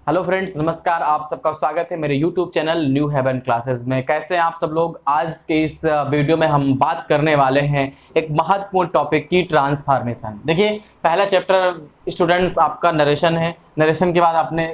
Hello friends, नमस्कार। आप सबका स्वागत है मेरे YouTube channel new haven classes में। कैसे हैं आप सब लोग। आज के इस वीडियो में हम बात करने वाले हैं एक महत्वपूर्ण टॉपिक की, ट्रांसफॉर्मेशन। देखिए, पहला चैप्टर स्टूडेंट्स आपका नरेशन है। नरेशन के बाद आपने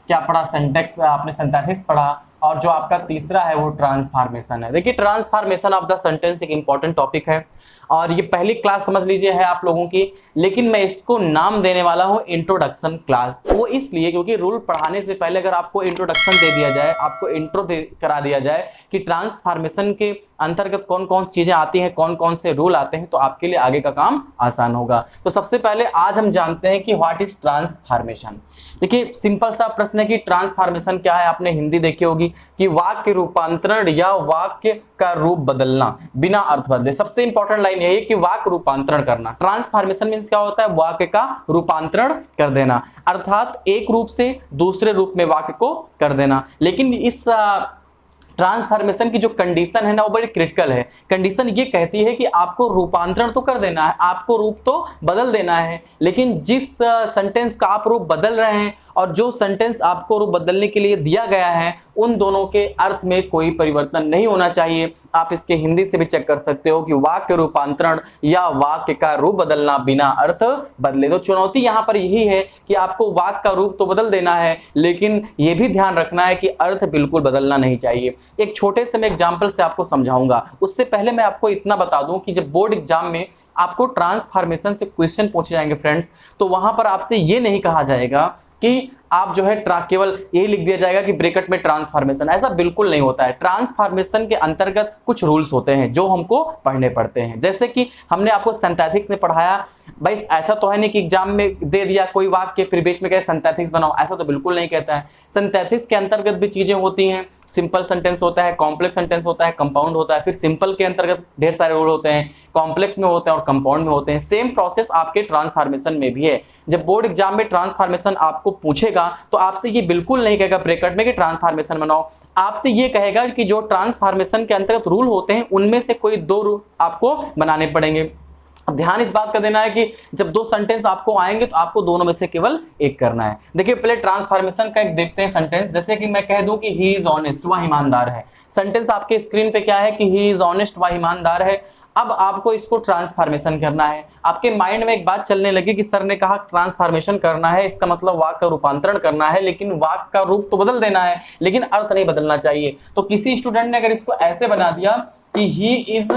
क्या पढ़ा, सिंटैक्स, आपने सिंथेसिस पढ़ा, और जो आपका तीसरा है वो ट्रांसफॉर्मेशन है। देखिए, ट्रांसफॉर्मेशन ऑफ द सेंटेंस एक इंपॉर्टेंट टॉपिक है और ये पहली क्लास समझ लीजिए है आप लोगों की, लेकिन मैं इसको नाम देने वाला हूं इंट्रोडक्शन क्लास। वो इसलिए क्योंकि रूल पढ़ाने से पहले अगर आपको इंट्रोडक्शन दे दिया जाए, आपको इंट्रो करा दिया जाए कि ट्रांसफॉर्मेशन के अंतर्गत कौन कौन सी चीजें आती हैं, कौन कौन से रूल आते हैं, तो आपके लिए आगे का काम आसान होगा। तो सबसे पहले आज हम जानते हैं कि व्हाट इज ट्रांसफॉर्मेशन। देखिए, सिंपल सा प्रश्न है कि ट्रांसफॉर्मेशन क्या है। आपने हिंदी देखी होगी कि वाक्य रूपांतरण या वाक्य का रूप बदलना बिना अर्थ बदले। सबसे इंपॉर्टेंट लाइन यही है कि वाक्य रूपांतरण करना। ट्रांसफॉर्मेशन मींस क्या होता है, वाक्य का रूपांतरण कर देना, अर्थात एक रूप से दूसरे रूप में वाक्य को कर देना। लेकिन इस ट्रांसफॉर्मेशन की जो कंडीशन है ना, वो बड़ी क्रिटिकल है। कंडीशन ये कहती है कि आपको रूपांतरण तो कर देना है, आपको रूप तो बदल देना है, लेकिन जिस सेंटेंस का आप रूप बदल रहे हैं और जो सेंटेंस आपको रूप बदलने के लिए दिया गया है, उन दोनों के अर्थ में कोई परिवर्तन नहीं होना चाहिए। आप इसके हिंदी से भी चेक कर सकते हो कि वाक्य रूपांतरण या वाक्य का रूप बदलना बिना अर्थ बदले। तो चुनौती यहां पर यही है कि आपको वाक्य का रूप तो बदल देना है, लेकिन यह भी ध्यान रखना है कि अर्थ बिल्कुल बदलना नहीं चाहिए। एक छोटे से मैं एग्जाम्पल से आपको समझाऊंगा। उससे पहले मैं आपको इतना बता दूं कि जब बोर्ड एग्जाम में आपको ट्रांसफॉर्मेशन से क्वेश्चन पूछे जाएंगे फ्रेंड्स, तो वहां पर आपसे यह नहीं कहा जाएगा कि आप जो है केवल यही लिख दिया जाएगा कि ब्रैकेट में ट्रांसफॉर्मेशन। ऐसा बिल्कुल नहीं होता है। ट्रांसफॉर्मेशन के अंतर्गत कुछ रूल्स होते हैं जो हमको पढ़ने पड़ते हैं। जैसे कि हमने आपको सिंथेटिक्स में पढ़ाया। भाई, ऐसा तो है नहीं कि एग्जाम में दे दिया कोई वाक्य फिर बीच में कहे सिंथेटिक्स बनाओ, ऐसा तो बिल्कुल नहीं कहता है। सिंथेटिक्स के अंतर्गत भी चीजें होती हैं। सिंपल सेंटेंस होता है, कॉम्प्लेक्स सेंटेंस होता है, कंपाउंड होता है। फिर सिंपल के अंतर्गत ढेर सारे रूल होते हैं, कॉम्प्लेक्स में होते हैं और कंपाउंड में होते हैं। सेम प्रोसेस आपके ट्रांसफॉर्मेशन में भी है। जब बोर्ड एग्जाम में ट्रांसफॉर्मेशन आपको पूछेगा तो आपसे ये बिल्कुल नहीं कहेगा ब्रैकेट में कि ट्रांसफॉर्मेशन बनाओ। आपसे ये कहेगा कि जो ट्रांसफॉर्मेशन के अंतर्गत रूल होते हैं उनमें से कोई दो रूल आपको बनाने पड़ेंगे। अब ध्यान इस बात का देना है कि जब दो सेंटेंस आपको आएंगे तो आपको दोनों में से केवल एक करना है। देखिए, पहले ट्रांसफॉर्मेशन का एक देखते हैं सेंटेंस। जैसे कि मैं कह दूं कि ही इज ऑनेस्ट, वह ईमानदार है। सेंटेंस आपके स्क्रीन पे क्या है कि ही इज ऑनेस्ट, वह ईमानदार है। अब आपको इसको ट्रांसफॉर्मेशन करना है। आपके माइंड में एक बात चलने लगी कि सर ने कहा ट्रांसफॉर्मेशन करना है, इसका मतलब वाक्य का रूपांतरण करना है, लेकिन वाक्य का रूप तो बदल देना है, लेकिन अर्थ नहीं बदलना चाहिए। तो किसी स्टूडेंट ने अगर इसको ऐसे बना दिया कि ही इज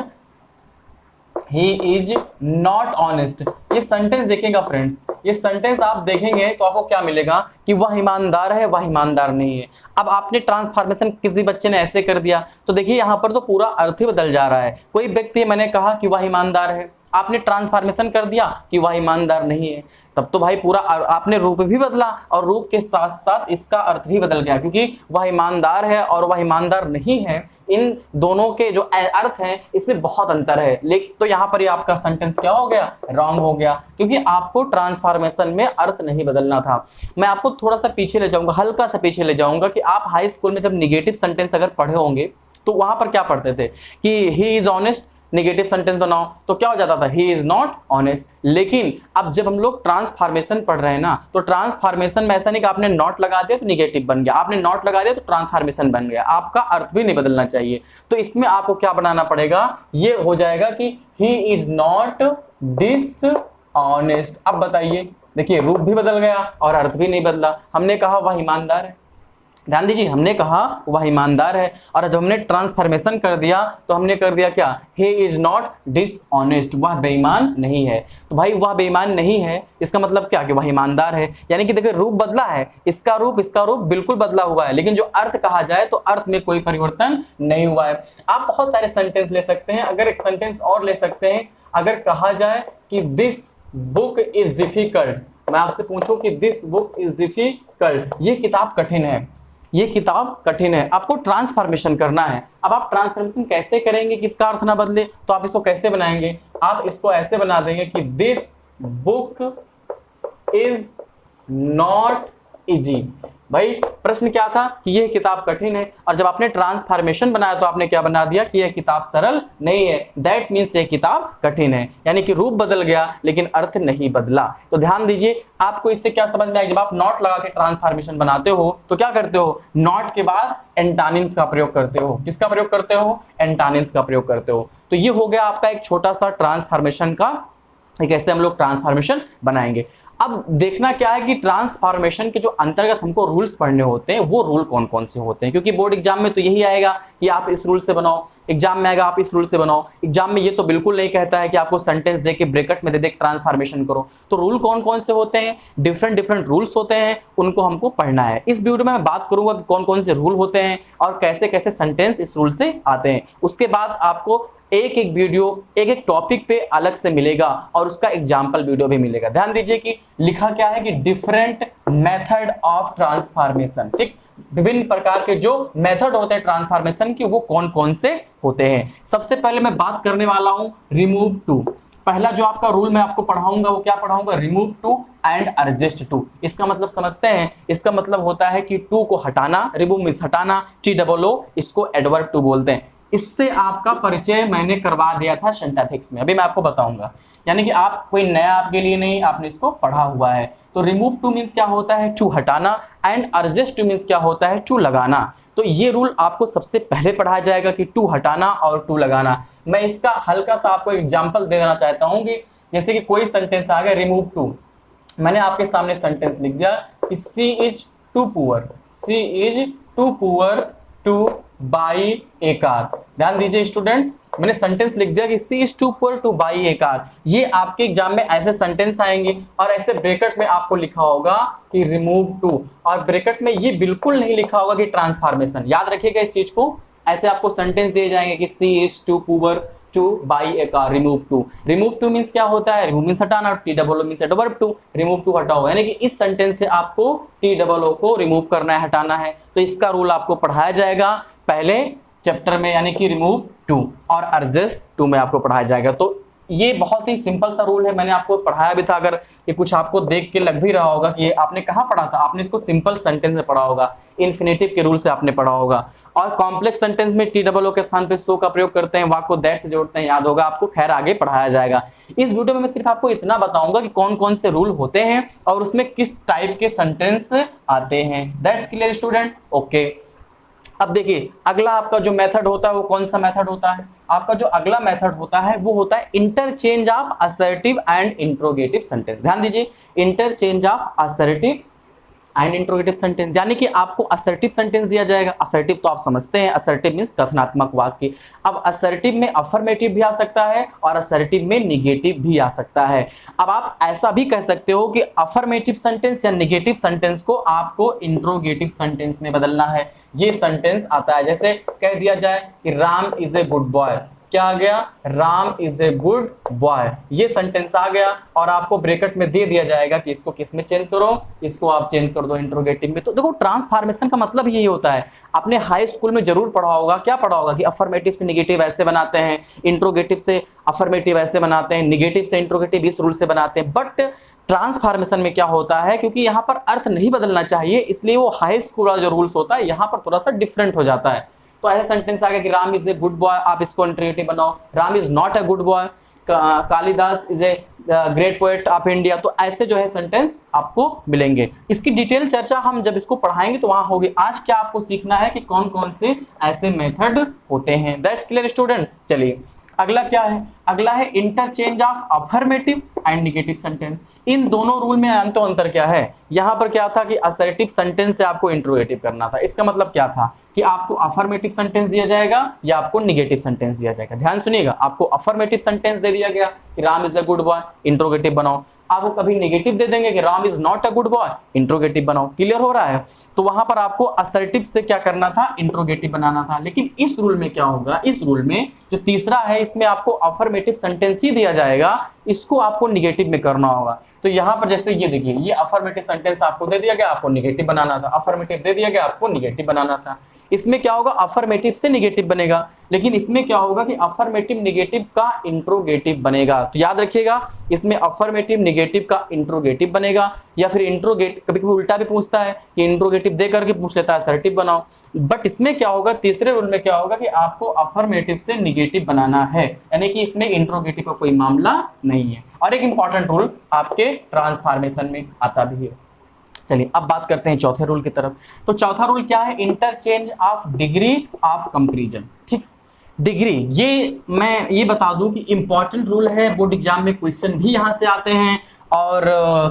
नॉट ऑनेस्ट, ये सेंटेंस देखेगा फ्रेंड्स, ये सेंटेंस आप देखेंगे तो आपको क्या मिलेगा कि वह ईमानदार है, वह ईमानदार नहीं है। अब आपने ट्रांसफॉर्मेशन किसी बच्चे ने ऐसे कर दिया तो देखिए यहां पर तो पूरा अर्थ ही बदल जा रहा है। कोई व्यक्ति, मैंने कहा कि वह ईमानदार है, आपने ट्रांसफॉर्मेशन कर दिया कि वह ईमानदार नहीं है, तब तो भाई पूरा आपने रूप भी बदला और रूप के साथ साथ इसका अर्थ भी बदल गया, क्योंकि वह ईमानदार है और वह ईमानदार नहीं है, इन दोनों के जो अर्थ हैं इसमें बहुत अंतर है। लेकिन तो यहाँ पर ये आपका सेंटेंस क्या हो गया, रॉन्ग हो गया, क्योंकि आपको ट्रांसफॉर्मेशन में अर्थ नहीं बदलना था। मैं आपको थोड़ा सा पीछे ले जाऊंगा, हल्का सा पीछे ले जाऊंगा कि आप हाई स्कूल में जब निगेटिव सेंटेंस अगर पढ़े होंगे तो वहां पर क्या पढ़ते थे कि he is honest, negative sentence बनाओ तो क्या हो जाता था, ही इज नॉट ऑनेस्ट। लेकिन अब जब हम लोग ट्रांसफॉर्मेशन पढ़ रहे हैं ना, तो ट्रांसफॉर्मेशन में ऐसा नहीं कि आपने नॉट लगा दिया तो नेगेटिव बन गया, आपने नॉट लगा दिया तो ट्रांसफॉर्मेशन बन गया, आपका अर्थ भी नहीं बदलना चाहिए। तो इसमें आपको क्या बनाना पड़ेगा, ये हो जाएगा कि ही इज नॉट डिसऑनेस्ट। अब बताइए, देखिए रूप भी बदल गया और अर्थ भी नहीं बदला। हमने कहा वह ईमानदार है, ध्यान दीजिए, हमने कहा वह ईमानदार है, और जब हमने ट्रांसफॉर्मेशन कर दिया तो हमने कर दिया क्या, he is not dishonest, वह बेईमान नहीं है। तो भाई वह बेईमान नहीं है, इसका मतलब क्या कि वह ईमानदार है। यानी कि देखिए रूप बदला है, इसका रूप बिल्कुल बदला हुआ है, लेकिन जो अर्थ कहा जाए तो अर्थ में कोई परिवर्तन नहीं हुआ है। आप बहुत सारे सेंटेंस ले सकते हैं। अगर एक सेंटेंस और ले सकते हैं, अगर कहा जाए कि दिस बुक इज डिफिकल्ट, मैं आपसे पूछूं कि दिस बुक इज डिफिकल्ट, ये किताब कठिन है, ये किताब कठिन है, आपको ट्रांसफॉर्मेशन करना है। अब आप ट्रांसफॉर्मेशन कैसे करेंगे कि इसका अर्थ ना बदले, तो आप इसको कैसे बनाएंगे, आप इसको ऐसे बना देंगे कि this book is not easy, भाई प्रश्न क्या था कि यह किताब कठिन है, और जब आपने ट्रांसफॉर्मेशन बनाया तो आपने क्या बना दिया कि यह किताब सरल नहीं है, दैट मीन्स यह किताब कठिन है, यानी कि रूप बदल गया लेकिन अर्थ नहीं बदला। तो ध्यान दीजिए, आपको इससे क्या समझ में आया, जब आप नॉट लगा के ट्रांसफॉर्मेशन बनाते हो तो क्या करते हो, नॉट के बाद एंटोनिम्स का प्रयोग करते हो। किसका प्रयोग करते हो, एंटोनिम्स का प्रयोग करते हो। तो ये हो गया आपका एक छोटा सा ट्रांसफॉर्मेशन का, कैसे हम लोग ट्रांसफॉर्मेशन बनाएंगे। अब देखना क्या है कि ट्रांसफॉर्मेशन के जो अंतर्गत हमको रूल्स पढ़ने होते हैं वो रूल कौन कौन से होते हैं, क्योंकि बोर्ड एग्जाम में तो यही आएगा कि आप इस रूल से बनाओ, एग्जाम में आएगा आप इस रूल से बनाओ। एग्जाम में ये तो बिल्कुल नहीं कहता है कि आपको सेंटेंस दे के ब्रैकेट में दे दे ट्रांसफॉर्मेशन करो। तो रूल कौन कौन से होते हैं, डिफरेंट रूल्स होते हैं, उनको हमको पढ़ना है। इस वीडियो में मैं बात करूंगा कि कौन कौन से रूल होते हैं और कैसे कैसे सेंटेंस इस रूल से आते हैं। उसके बाद आपको एक एक वीडियो एक एक टॉपिक पे अलग से मिलेगा और उसका एग्जाम्पल वीडियो भी मिलेगा। ध्यान दीजिए कि लिखा क्या है कि डिफरेंट मेथड ऑफ ट्रांसफॉर्मेशन, ठीक, विभिन्न प्रकार के जो मेथड होते हैं ट्रांसफॉर्मेशन की वो कौन कौन से होते हैं। सबसे पहले मैं बात करने वाला हूं रिमूव टू। पहला जो आपका रूल मैं आपको पढ़ाऊंगा वो क्या पढ़ाऊंगा, remove too and adjust to. इसका मतलब समझते हैं, इसका मतलब होता है कि टू को हटाना, रिमूव मींस हटाना, TOO इसको एडवर्ब टू बोलते हैं। इससे आपका परिचय मैंने करवा दिया था सिंटैक्टिक्स में, अभी मैं आपको बताऊंगा, यानी कि आप कोई नया आपके लिए नहीं, आपने इसको पढ़ा हुआ है। तो रिमूव टू मींस क्या होता है, टू हटाना, एंड एडजस्ट टू मींस क्या होता है, टू लगाना। तो ये रूल आपको सबसे पहले पढ़ाया जाएगा कि टू हटाना और टू लगाना। मैं इसका हल्का सा आपको एग्जाम्पल दे देना चाहता हूँ कि जैसे कि कोई सेंटेंस आ गया रिमूव टू, मैंने आपके सामने सेंटेंस लिख दिया कि she is too poor to buy a car. ध्यान दीजिए स्टूडेंट्स, मैंने सेंटेंस लिख दिया कि she is too poor to buy a car. ये आपके एग्जाम में ऐसे सेंटेंस आएंगे और ऐसे ब्रैकेट में आपको लिखा होगा कि रिमूव टू, और ब्रैकेट में ये बिल्कुल नहीं लिखा होगा कि ट्रांसफॉर्मेशन। याद रखिएगा इस चीज को, ऐसे आपको सेंटेंस दिए जाएंगे कि she is too poor to buy a car, remove too. Remove too means क्या होता है, रिमूव मींस हटाना, TOO means adverb too, remove too हटाओ, यानी कि इस सेंटेंस से आपको TOO को रिमूव करना है, हटाना है। तो इसका रूल आपको पढ़ाया जाएगा पहले चैप्टर में, यानी कि रिमूव टू, और एडजस्ट टू में आपको पढ़ाया जाएगा। तो ये बहुत ही सिंपल सा रूल है, मैंने आपको पढ़ाया भी था। अगर ये कुछ आपको देख के लग भी रहा होगा कि ये आपने कहाँ पढ़ा था, आपने इसको सिंपल सेंटेंस में पढ़ा होगा, इन्फिनेटिव के रूल से आपने पढ़ा होगा। और कॉम्प्लेक्स सेंटेंस में TOO के स्थान पे सो का प्रयोग करते हैं, वाक को दैट से जोड़ते हैं, याद होगा आपको, खैर आगे पढ़ाया जाएगा। इस वीडियो में मैं सिर्फ आपको इतना बताऊंगा कि कौन कौन से रूल होते हैं और उसमें किस टाइप के सेंटेंस आते हैं। That's clear student, okay. अब देखिए अगला आपका जो मेथड होता है वो कौन सा मेथड होता है, आपका जो अगला मेथड होता है वो होता है interchange of assertive and interrogative sentence. ध्यान दीजिए, interchange of assertive and interrogative sentence, यानी कि आपको असर्टिव सेंटेंस दिया जाएगा। असर्टिव तो आप समझते हैं, असर्टिव मींस कथनात्मक वाक्य। अब असर्टिव में अफर्मेटिव भी आ सकता है और असर्टिव में निगेटिव भी आ सकता है। अब आप ऐसा भी कह सकते हो कि अफर्मेटिव सेंटेंस या निगेटिव सेंटेंस को आपको इंट्रोगेटिव सेंटेंस में बदलना है। ये सेंटेंस आता है, जैसे कह दिया जाए कि Ram is a good boy, क्या आ गया, Ram is a good boy, ये सेंटेंस आ गया, और आपको ब्रैकेट में दे दिया जाएगा कि इसको किस में चेंज करो, इसको आप चेंज कर दो इंट्रोगेटिव में। तो देखो ट्रांसफॉर्मेशन का मतलब यही होता है, आपने हाई स्कूल में जरूर पढ़ा होगा, क्या पढ़ा होगा कि अफर्मेटिव से निगेटिव ऐसे बनाते हैं, इंट्रोगेटिव से अफर्मेटिव ऐसे बनाते हैं, निगेटिव से इंट्रोगेटिव इस रूल से बनाते हैं। बट ट्रांसफॉर्मेशन में क्या होता है, क्योंकि यहाँ पर अर्थ नहीं बदलना चाहिए, इसलिए वो हाई स्कूल वाला जो रूल्स होता है यहाँ पर थोड़ा सा डिफरेंट हो जाता है। तो ऐसा सेंटेंस आ गया कि Ram is a good boy, आप इसको इंट्रोगेटिव बनाओ, Ram is not a good boy, Kalidas is a great poet of India. तो ऐसे जो है सेंटेंस आपको मिलेंगे। इसकी डिटेल चर्चा हम जब इसको पढ़ाएंगे तो वहां होगी। आज क्या आपको सीखना है कि कौन कौन से ऐसे मेथड होते हैं। That's clear student. चलिए अगला क्या है, अगला है interchange of affirmative and negative sentence. इन दोनों रूल में अंतर क्या है, यहां पर क्या था कि असर्टिव सेंटेंस से आपको इंट्रोगेटिव करना था। इसका मतलब क्या था कि आपको अफर्मेटिव सेंटेंस दिया जाएगा या आपको निगेटिव सेंटेंस दिया जाएगा। ध्यान सुनिएगा, आपको अफर्मेटिव सेंटेंस दे दिया गया कि Ram is a good boy, interrogative बनाओ। आपको कभी नेगेटिव दे देंगे कि Ram is not a good boy, interrogative बनाओ। क्लियर हो रहा है। तो वहां पर आपको असर्टिव से क्या करना था, इंट्रोगेटिव बनाना था। लेकिन इस रूल में क्या होगा, इस रूल में जो तीसरा है इसमें आपको अफर्मेटिव सेंटेंस ही दिया जाएगा, इसको आपको निगेटिव में करना होगा। तो यहाँ पर जैसे ये देखिए, ये अफर्मेटिव सेंटेंस आपको दे दिया गया, आपको निगेटिव बनाना था, अफर्मेटिव दे दिया गया, आपको निगेटिव बनाना था। इसमें क्या होगा, अफर्मेटिव से निगेटिव बनेगा, लेकिन इसमें क्या होगा कि अफर्मेटिव निगेटिव का इंट्रोगेटिव बनेगा। तो याद रखिएगा, इसमें अफर्मेटिव निगेटिव का इंट्रोगेटिव बनेगा, या फिर इंट्रोगेट कभी कभी उल्टा भी पूछता है कि इंट्रोगेटिव दे करके पूछ लेता है असर्टिव बनाओ। बट इसमें क्या होगा, तीसरे रूल में क्या होगा कि आपको अफर्मेटिव से निगेटिव बनाना है, यानी कि इसमें इंट्रोगेटिव का कोई मामला नहीं है। और एक इंपॉर्टेंट रूल आपके ट्रांसफॉर्मेशन में आता भी है। चलिए अब बात करते हैं चौथे रूल की तरफ। तो चौथा रूल क्या है, interchange of degree of comparison. ठीक, डिग्री, ये मैं ये बता दूं कि इंपॉर्टेंट रूल है, बोर्ड एग्जाम में क्वेश्चन भी यहां से आते हैं, और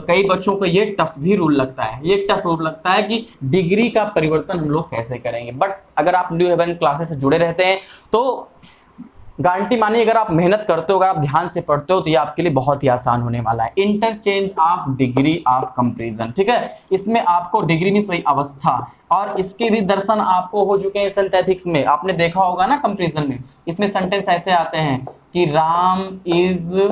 कई बच्चों को ये टफ भी रूल लगता है, ये टफ रूल लगता है कि डिग्री का परिवर्तन हम लोग कैसे करेंगे। बट अगर आप न्यू हेवन क्लासेस से जुड़े रहते हैं तो गारंटी मानिए, अगर आप मेहनत करते हो, अगर आप ध्यान से पढ़ते हो, तो ये आपके लिए बहुत ही आसान होने वाला है। Interchange of degree of comparison, ठीक है, इसमें आपको डिग्री मींस वही अवस्था, और इसके भी दर्शन आपको हो चुके हैं सिंथेटिक्स में, आपने देखा होगा ना कंपैरिजन में। इसमें सेंटेंस ऐसे आते हैं कि Ram is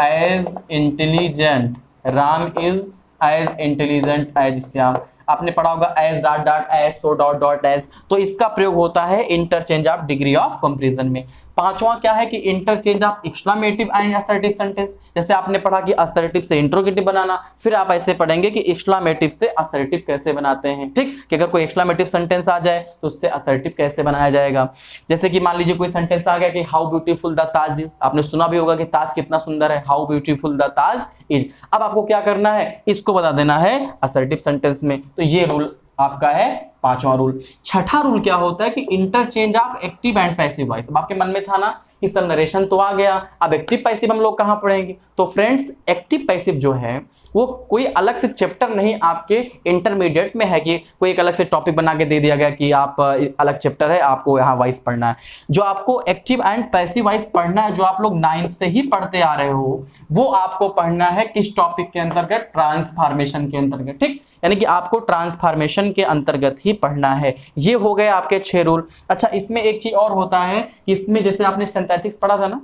as intelligent, Ram is as intelligent as Shyam. आपने पढ़ा होगा as dot dot as so dot dot as. तो इसका प्रयोग होता है interchange of degree of comparison में। पांचवा क्या है कि interchange of exclamative and assertive sentence. जैसे आपने पढ़ा कि असर्टिव से इंट्रोगेटिव बनाना, फिर आप ऐसे पढ़ेंगे कि एक्सक्लेमेटिव से असर्टिव कैसे बनाते हैं। ठीक, कि अगर कोई एक्सक्लेमेटिव सेंटेंस आ जाए तो उससे असर्टिव कैसे बनाया जाएगा। जैसे कि मान लीजिए कोई सेंटेंस आ गया कि how beautiful the Taj is, आपने सुना भी होगा कि ताज कितना सुंदर है, how beautiful the Taj is. अब आपको क्या करना है, इसको बता देना है असर्टिव सेंटेंस में। तो ये रूल आपका है पांचवा रूल। छठा रूल क्या होता है कि interchange of active and passive voice. अब आपके मन में था ना कि सर नरेशन तो आ गया, अब एक्टिव पैसिव हम लोग कहां पढ़ेंगे। तो फ्रेंड्स, एक्टिव पैसिव जो है वो कोई अलग से चैप्टर नहीं आपके इंटरमीडिएट में है कि कोई एक अलग से टॉपिक बना के दे दिया गया कि आप अलग चैप्टर है, आपको यहाँ वॉइस पढ़ना है। जो आपको एक्टिव एंड पैसिव वॉइस पढ़ना है, जो आप लोग 9th से ही पढ़ते आ रहे हो, वो आपको पढ़ना है किस टॉपिक के अंतर्गत, ट्रांसफॉर्मेशन के अंतर्गत। ठीक, यानी कि आपको ट्रांसफॉर्मेशन के अंतर्गत ही पढ़ना है। ये हो गए आपके 6 रूल। अच्छा, इसमें एक चीज और होता है कि इसमें जैसे आपने सिंथेटिक्स पढ़ा था ना,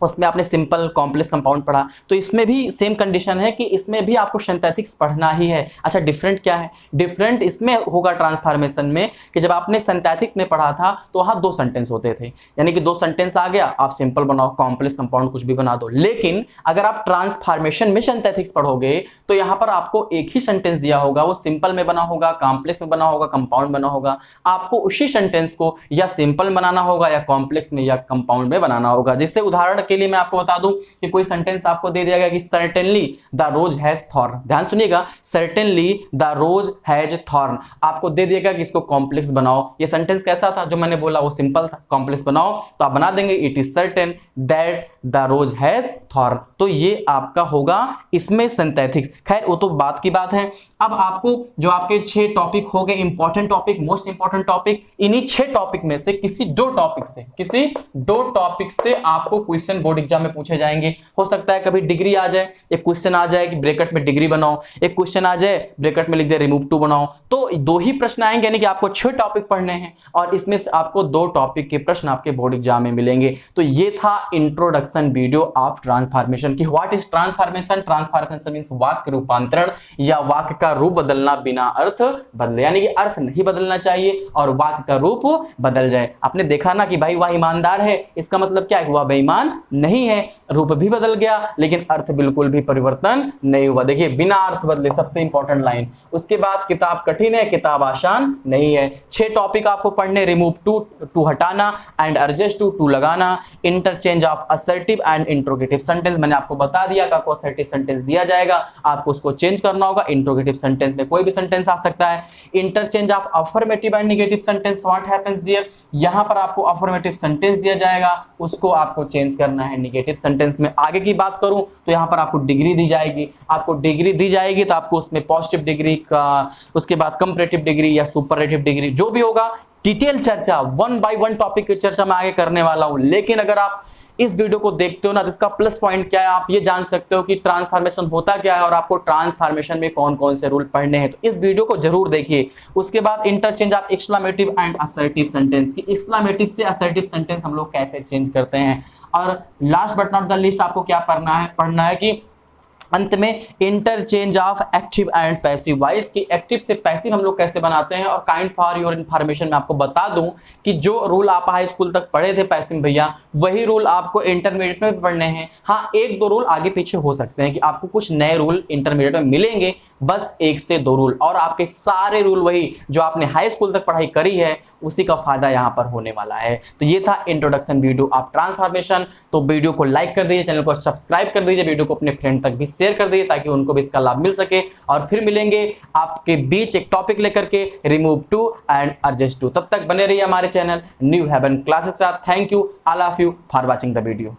उसमें आपने सिंपल कॉम्प्लेक्स कंपाउंड पढ़ा, तो इसमें भी सेम कंडीशन है कि इसमें भी आपको सिंथेटिक्स पढ़ना ही है। अच्छा, डिफरेंट क्या है, डिफरेंट इसमें होगा ट्रांसफॉर्मेशन में कि जब आपने सिंथेटिक्स में पढ़ा था तो वहां 2 सेंटेंस होते थे, यानी कि 2 सेंटेंस आ गया, आप सिंपल बनाओ, कॉम्प्लेक्स कंपाउंड कुछ भी बना दो। लेकिन अगर आप ट्रांसफॉर्मेशन में सिंथेटिक्स पढ़ोगे तो यहां पर आपको एक ही सेंटेंस दिया होगा, वो सिंपल में बना होगा, कॉम्प्लेक्स में बना होगा, कंपाउंड बना होगा। आपको उसी सेंटेंस को या सिंपल बनाना होगा या कॉम्प्लेक्स में या कंपाउंड में बनाना होगा। जिससे उदाहरण के लिए मैं आपको बता दूं कि कोई सेंटेंस आपको दे दिया गया कि certainly the rose has thorn. ध्यान सुनिएगा, certainly the rose has thorn आपको दे दिया गया कि इसको कॉम्प्लेक्स बनाओ। ये सेंटेंस कैसा था, जो मैंने बोला वो सिंपल था, कॉम्प्लेक्स बनाओ तो आप बना देंगे it is certain that the rose has thorn. तो ये आपका होगा इसमें सिंथेटिक्स। खैर वो तो बात की बात है। अब आपको जो आपके 6 टॉपिक हो गए, important topic, most important topic, इन्हीं 6 टॉपिक में से किसी 2 टॉपिक से आपको क्वेश्चन बोर्ड एग्जाम में पूछे जाएंगे। हो सकता है कभी डिग्री आ जाए, एक क्वेश्चन आ जाए कि ब्रैकेट में डिग्री बनाओ, एक क्वेश्चन आ जाए ब्रैकेट में लिख दे रिमूव टू बनाओ। तो 2 ही प्रश्न आएंगे, यानी कि आपको 6 टॉपिक पढ़ने हैं और इसमें से आपको 2 टॉपिक के प्रश्न आपके बोर्ड एग्जाम में मिलेंगे। तो ये था इंट्रोडक्शन वीडियो ऑफ ट्रांसफॉर्मेशन की what is transformation. Transformation means वाक्य रूपांतरण या वाक्य का रूप बदलना बिना अर्थ बदले, यानी कि अर्थ नहीं बदलना चाहिए और वाक्य का रूप बदल जाए। आपने देखा ना कि भाई वह ईमानदार है, इसका मतलब क्या है, वह बेईमान नहीं है। रूप भी बदल गया लेकिन अर्थ बिल्कुल भी परिवर्तन नहीं हुआ। देखिए, बिना अर्थ बदले, सबसे इंपॉर्टेंट लाइन। उसके बाद किताब कठिन है, किताब आसान नहीं है। 6 टॉपिक आपको पढ़ने, रिमूव टू हटाना एंड एडजस्ट टू लगाना, interchange of assertive and interrogative sentence. मैंने आपको बता दिया कि आपको असर्टिव सेंटेंस दिया जाएगा, आपको उसको चेंज करना होगा। इंट्रोगेटिव सेंटेंस में कोई भी सेंटेंस आ सकता है। Interchange of affirmative and negative sentence, what happens there, यहां पर आपको अफर्मेटिव सेंटेंस दिया जाएगा, उसको आपको चेंज करना है नेगेटिव सेंटेंस में। आगे की बात करूं तो यहां पर आपको डिग्री दी जाएगी, आपको डिग्री दी जाएगी तो आपको उसमें पॉजिटिव डिग्री का, उसके बाद कंपैरेटिव डिग्री या सुपरलेटिव डिग्री, जो भी होगा डिटेल चर्चा 1 बाय 1 टॉपिक की चर्चा मैं आगे करने वाला हूं। लेकिन अगर आप इस वीडियो को देखते हो ना, तो इसका प्लस पॉइंट क्या है, आप ये जान सकते हो कि ट्रांसफॉर्मेशन होता क्या है और आपको ट्रांसफॉर्मेशन में कौन कौन से रूल पढ़ने हैं। तो इस वीडियो को जरूर देखिए। उसके बाद interchange of exclamative and assertive sentence की, एक्सक्लेमेटिव से असर्टिव सेंटेंस हम लोग कैसे चेंज करते हैं। और last but not the least आपको क्या पढ़ना है कि अंत में interchange of active and passive voice की एक्टिव से पैसिव हम लोग कैसे बनाते हैं। और काइंड फॉर योर इन्फॉर्मेशन में आपको बता दूं कि जो रूल आप हाई स्कूल तक पढ़े थे पैसिव भैया, वही रूल आपको इंटरमीडिएट में भी पढ़ने हैं। हाँ, एक दो रूल आगे पीछे हो सकते हैं कि आपको कुछ नए रूल इंटरमीडिएट में मिलेंगे, बस 1 से 2 रूल, और आपके सारे रूल वही जो आपने हाई स्कूल तक पढ़ाई करी है उसी का फायदा यहाँ पर होने वाला है। तो ये था इंट्रोडक्शन वीडियो ऑफ ट्रांसफॉर्मेशन। तो वीडियो को लाइक कर दीजिए, चैनल को सब्सक्राइब कर दीजिए, वीडियो को अपने फ्रेंड तक भी शेयर कर दीजिए ताकि उनको भी इसका लाभ मिल सके। और फिर मिलेंगे आपके बीच एक टॉपिक लेकर के, remove too and adjust to. तब तक बने रहिए हमारे चैनल न्यू हेवन क्लासेस के साथ। Thank you all of you for watching the video.